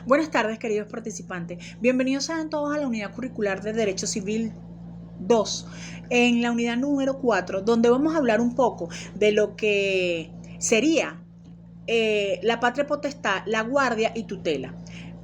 Buenas tardes, queridos participantes. Bienvenidos sean todos a la unidad curricular de Derecho Civil 2, en la unidad número 4, donde vamos a hablar un poco de lo que sería la patria potestad, la guardia y tutela.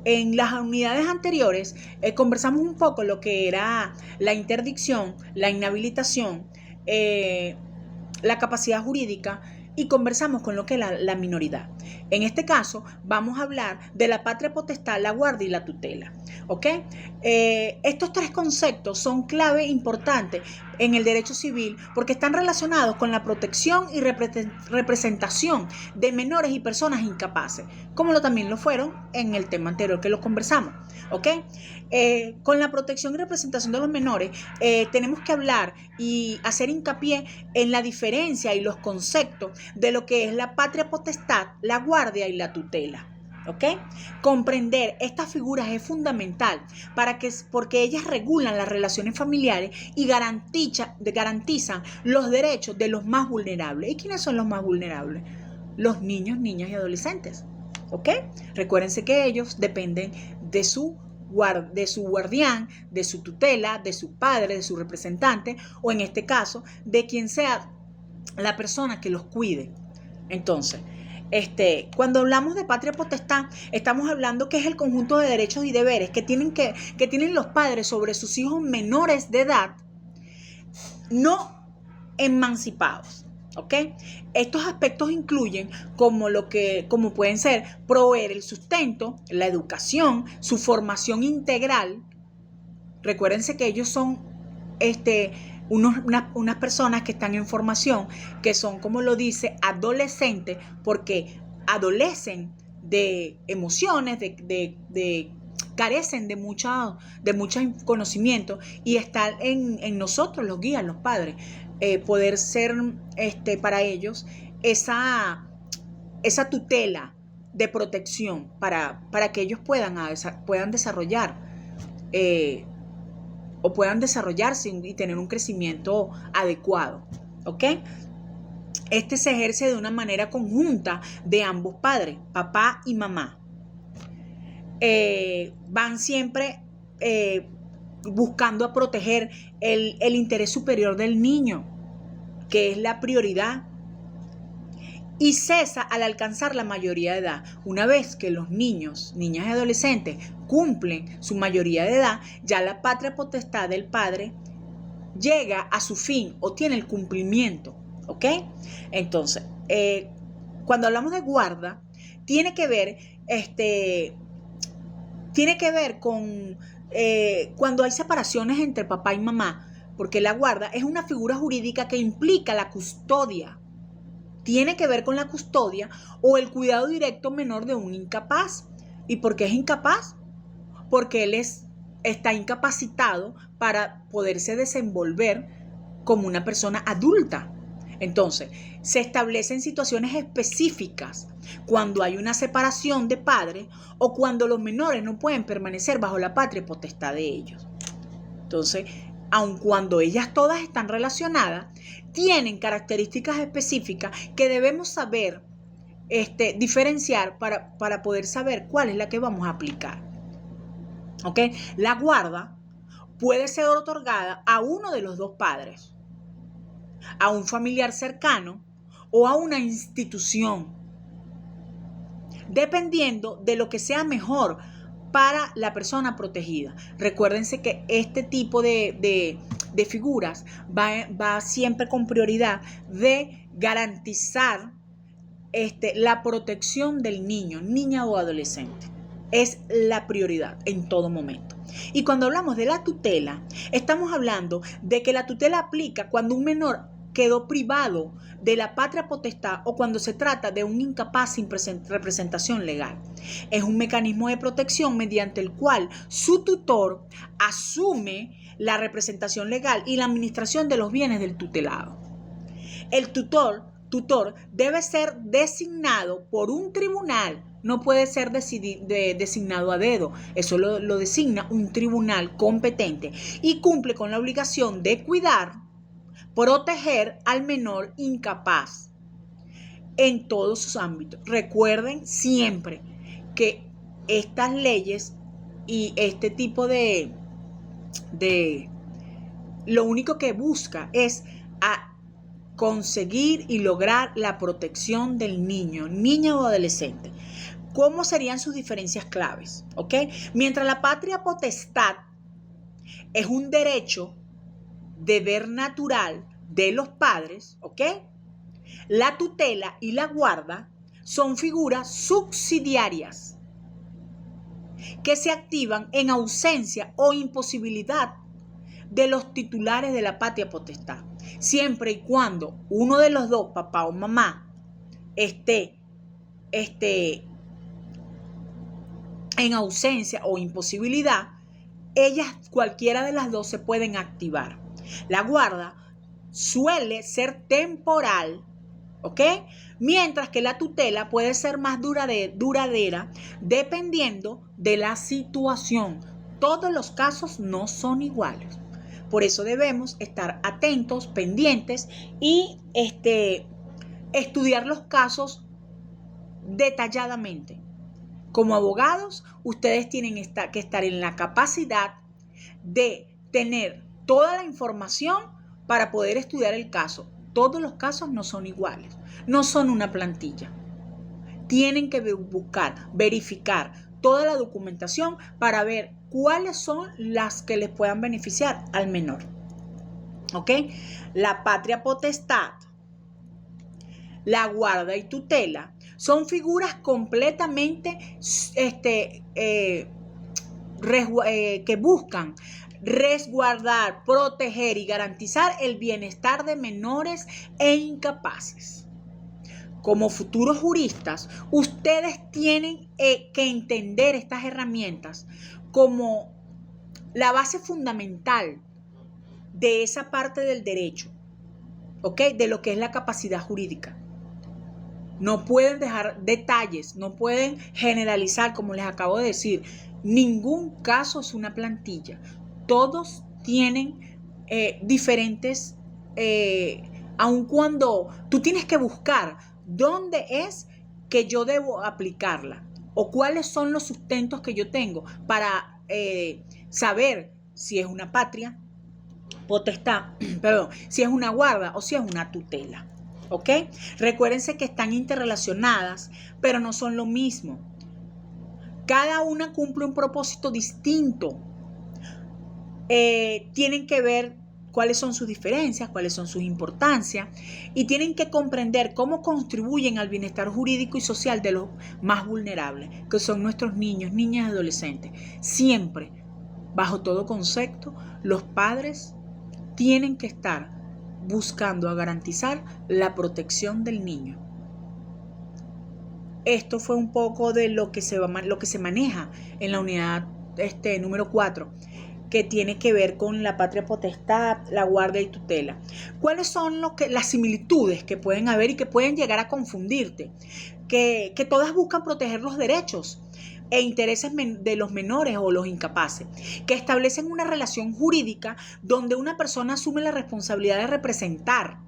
En las unidades anteriores conversamos un poco lo que era la interdicción, la inhabilitación, la capacidad jurídica y conversamos con lo que es la minoridad. En este caso vamos a hablar de la patria potestad, la guardia y la tutela. ¿Ok? Estos tres conceptos son clave importantes en el derecho civil porque están relacionados con la protección y representación de menores y personas incapaces, como también lo fueron en el tema anterior que lo conversamos. ¿Ok? Con la protección y representación de los menores tenemos que hablar y hacer hincapié en la diferencia y los conceptos de lo que es la patria potestad, la guardia y la tutela. ¿Ok? Comprender estas figuras es fundamental porque ellas regulan las relaciones familiares y garantizan los derechos de los más vulnerables. ¿Y quiénes son los más vulnerables? Los niños, niñas y adolescentes. ¿Ok? Recuérdense que ellos dependen de su guardián, de su tutela, de su padre, de su representante, o en este caso, de quien sea la persona que los cuide. Entonces, cuando hablamos de patria potestad, estamos hablando que es el conjunto de derechos y deberes que tienen los padres sobre sus hijos menores de edad, no emancipados. ¿Ok? Estos aspectos incluyen como pueden ser proveer el sustento, la educación, su formación integral. Recuérdense que ellos son unas personas que están en formación, que son, como lo dice, adolescentes, porque adolecen de emociones, carecen de mucho conocimiento, y está en nosotros, los guías, los padres, poder ser para ellos esa tutela de protección para que ellos puedan desarrollar o puedan desarrollarse y tener un crecimiento adecuado. ¿Ok? Se ejerce de una manera conjunta de ambos padres, papá y mamá. Van siempre buscando a proteger el interés superior del niño, que es la prioridad, y cesa al alcanzar la mayoría de edad. Una vez que los niños, niñas y adolescentes cumplen su mayoría de edad, ya la patria potestad del padre llega a su fin o tiene el cumplimiento. ¿Ok? Entonces, cuando hablamos de guarda, tiene que ver con cuando hay separaciones entre papá y mamá, porque la guarda es una figura jurídica que implica la custodia. Tiene que ver con la custodia o el cuidado directo menor de un incapaz. ¿Y por qué es incapaz? Porque él está incapacitado para poderse desenvolver como una persona adulta. Entonces, se establecen situaciones específicas cuando hay una separación de padres o cuando los menores no pueden permanecer bajo la patria potestad de ellos. Entonces, aun cuando ellas todas están relacionadas, tienen características específicas que debemos saber diferenciar para poder saber cuál es la que vamos a aplicar. ¿Ok? La guarda puede ser otorgada a uno de los dos padres, a un familiar cercano o a una institución, dependiendo de lo que sea mejor para la persona protegida. Recuérdense que este tipo de figuras va siempre con prioridad de garantizar la protección del niño, niña o adolescente. Es la prioridad en todo momento. Y cuando hablamos de la tutela, estamos hablando de que la tutela aplica cuando un menor quedó privado de la patria potestad o cuando se trata de un incapaz sin representación legal. Es un mecanismo de protección mediante el cual su tutor asume la representación legal y la administración de los bienes del tutelado. El tutor debe ser designado por un tribunal, no puede ser designado a dedo, eso lo designa un tribunal competente y cumple con la obligación de cuidar, proteger al menor incapaz en todos sus ámbitos. Recuerden siempre que estas leyes y este tipo de lo único que busca es a conseguir y lograr la protección del niño, niña o adolescente. ¿Cómo serían sus diferencias claves? ¿Ok? Mientras la patria potestad es un derecho, deber natural de los padres, ¿ok? La tutela y la guarda son figuras subsidiarias que se activan en ausencia o imposibilidad de los titulares de la patria potestad, siempre y cuando uno de los dos, papá o mamá, esté en ausencia o imposibilidad, ellas, cualquiera de las dos, se pueden activar. La guarda suele ser temporal, ¿ok? Mientras que la tutela puede ser más duradera dependiendo de la situación. Todos los casos no son iguales. Por eso debemos estar atentos, pendientes y estudiar los casos detalladamente. Como abogados, ustedes tienen que estar en la capacidad de tener toda la información para poder estudiar el caso. Todos los casos no son iguales, no son una plantilla. Tienen que buscar, verificar toda la documentación para ver cuáles son las que les puedan beneficiar al menor. ¿Ok? La patria potestad, la guarda y tutela son figuras completamente que buscan resguardar, proteger y garantizar el bienestar de menores e incapaces. Como futuros juristas, ustedes tienen que entender estas herramientas como la base fundamental de esa parte del derecho, ¿ok? De lo que es la capacidad jurídica. No pueden dejar detalles, no pueden generalizar, como les acabo de decir. Ningún caso es una plantilla. Todos tienen diferentes, aun cuando tú tienes que buscar dónde es que yo debo aplicarla o cuáles son los sustentos que yo tengo para saber si es una patria potestad, perdón, si es una guarda o si es una tutela. ¿Ok? Recuérdense que están interrelacionadas, pero no son lo mismo. Cada una cumple un propósito distinto. Tienen que ver cuáles son sus diferencias, cuáles son sus importancias y tienen que comprender cómo contribuyen al bienestar jurídico y social de los más vulnerables, que son nuestros niños, niñas y adolescentes. Siempre, bajo todo concepto, los padres tienen que estar buscando a garantizar la protección del niño. Esto fue un poco de lo que se maneja en la unidad número 4, que tiene que ver con la patria potestad, la guardia y tutela. ¿Cuáles son las similitudes que pueden haber y que pueden llegar a confundirte? Que todas buscan proteger los derechos e intereses de los menores o los incapaces, que establecen una relación jurídica donde una persona asume la responsabilidad de representar,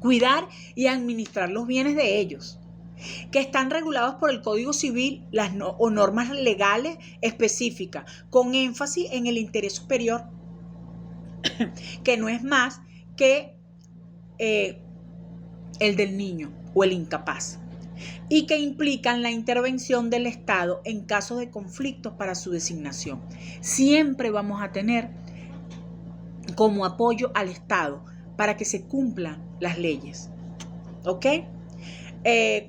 cuidar y administrar los bienes de ellos, que están regulados por el Código Civil o normas legales específicas, con énfasis en el interés superior, que no es más que el del niño o el incapaz, y que implican la intervención del Estado en casos de conflictos para su designación. Siempre vamos a tener como apoyo al Estado para que se cumplan las leyes. ¿Ok?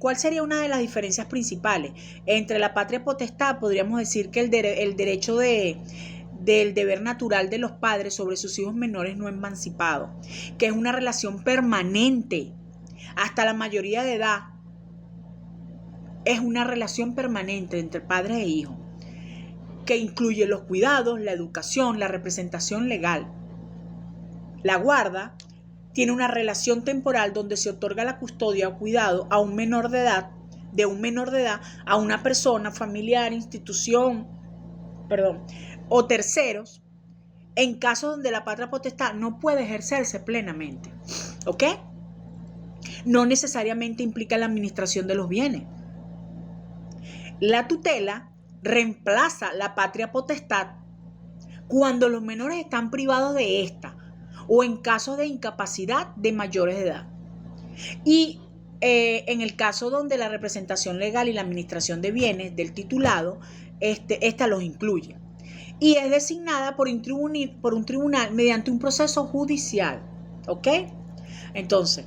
¿Cuál sería una de las diferencias principales? Entre la patria potestad podríamos decir que el derecho del deber natural de los padres sobre sus hijos menores no emancipados, que es una relación permanente hasta la mayoría de edad. Es una relación permanente entre padres e hijos, que incluye los cuidados, la educación, la representación legal. La guarda tiene una relación temporal donde se otorga la custodia o cuidado a un menor de edad, a una persona, familiar, institución, o terceros, en casos donde la patria potestad no puede ejercerse plenamente. ¿Ok? No necesariamente implica la administración de los bienes. La tutela reemplaza la patria potestad cuando los menores están privados de esta o en casos de incapacidad de mayores de edad. Y en el caso donde la representación legal y la administración de bienes del titulado, esta los incluye. Y es designada por un tribunal mediante un proceso judicial. ¿Ok? Entonces,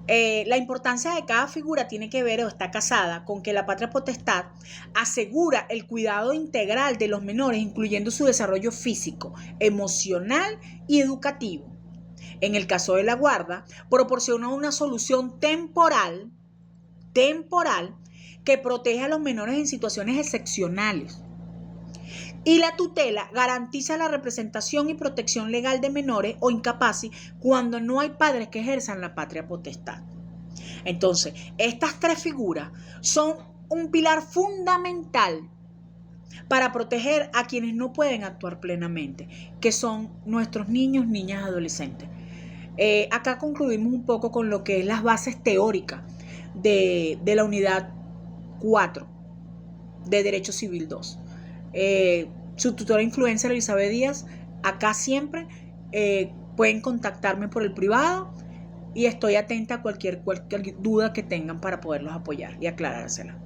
la importancia de cada figura tiene que ver o está casada con que la patria potestad asegura el cuidado integral de los menores, incluyendo su desarrollo físico, emocional y educativo. En el caso de la guarda, proporciona una solución temporal que protege a los menores en situaciones excepcionales. Y la tutela garantiza la representación y protección legal de menores o incapaces cuando no hay padres que ejerzan la patria potestad. Entonces, estas tres figuras son un pilar fundamental para proteger a quienes no pueden actuar plenamente, que son nuestros niños, niñas, adolescentes. Acá concluimos un poco con lo que es las bases teóricas de la unidad 4 de Derecho Civil 2. Su tutora influencer Elizabeth Díaz, acá siempre pueden contactarme por el privado y estoy atenta a cualquier duda que tengan para poderlos apoyar y aclarársela.